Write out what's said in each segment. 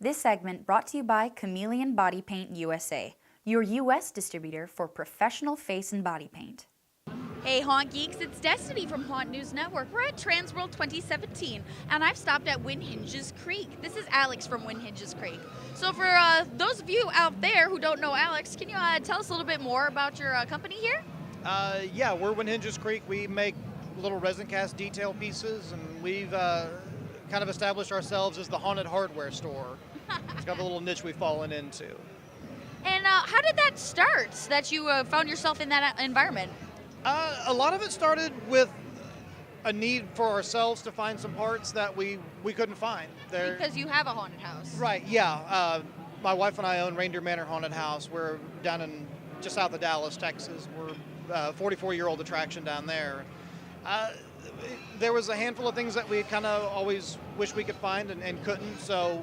This segment brought to you by Chameleon Body Paint USA, your U.S. distributor for professional face and body paint. Hey Haunt Geeks, it's Destiny from Haunt News Network. We're at Transworld 2017, and I've stopped at Hinges Creek. This is Alex from Hinges Creek. So for those of you out there who don't know Alex, can you tell us a little bit more about your company here? Yeah, we're Hinges Creek. We make little resin cast detail pieces, and we've kind of established ourselves as the haunted hardware store. It's got a little niche we've fallen into. And how did that start, that you found yourself in that environment? A lot of it started with a need for ourselves to find some parts that we couldn't find. Because you have a haunted house. Right, yeah. My wife and I own Reindeer Manor Haunted House. We're down in just south of Dallas, Texas. We're a 44-year-old attraction down there. There was a handful of things that we kind of always wished we could find and couldn't, so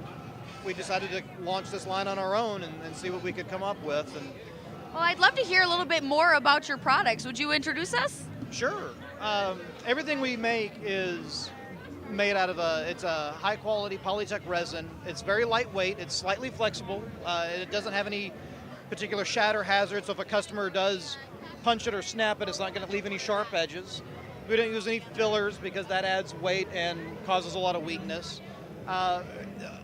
we decided to launch this line on our own and see what we could come up with. Well, I'd love to hear a little bit more about your products. Would you introduce us? Sure. Everything we make is made out of it's a high-quality Polytech resin. It's very lightweight. It's slightly flexible. It doesn't have any particular shatter hazard, so if a customer does punch it or snap it, it's not going to leave any sharp edges. We don't use any fillers because that adds weight and causes a lot of weakness.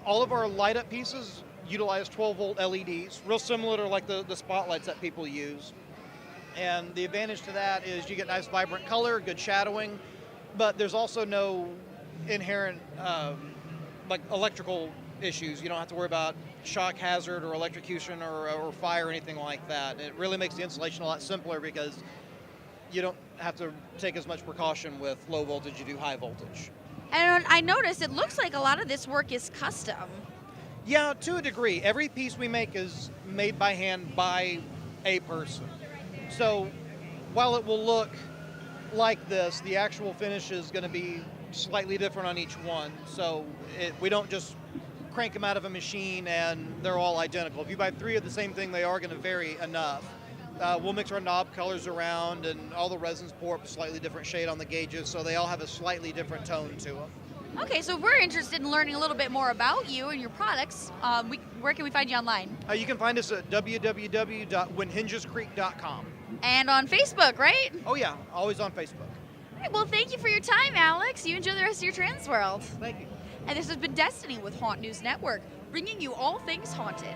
All of our light-up pieces utilize 12-volt LEDs, real similar to like the spotlights that people use. And the advantage to that is you get nice vibrant color, good shadowing, but there's also no inherent like electrical issues. You don't have to worry about shock hazard or electrocution or fire or anything like that. It really makes the installation a lot simpler because you don't have to take as much precaution with low voltage you do high voltage. And I noticed it looks like a lot of this work is custom. Yeah, to a degree. Every piece we make is made by hand by a person. So while it will look like this, the actual finish is going to be slightly different on each one. So we don't just crank them out of a machine and they're all identical. If you buy 3 of the same thing, they are going to vary enough. We'll mix our knob colors around, and all the resins pour up a slightly different shade on the gauges, so they all have a slightly different tone to them. Okay, so if we're interested in learning a little bit more about you and your products, where can we find you online? You can find us at www.whenhingescreek.com. And on Facebook, right? Oh yeah, always on Facebook. All right, well, thank you for your time, Alex. You enjoy the rest of your Transworld. Thank you. And this has been Destiny with Haunt News Network, bringing you all things haunted.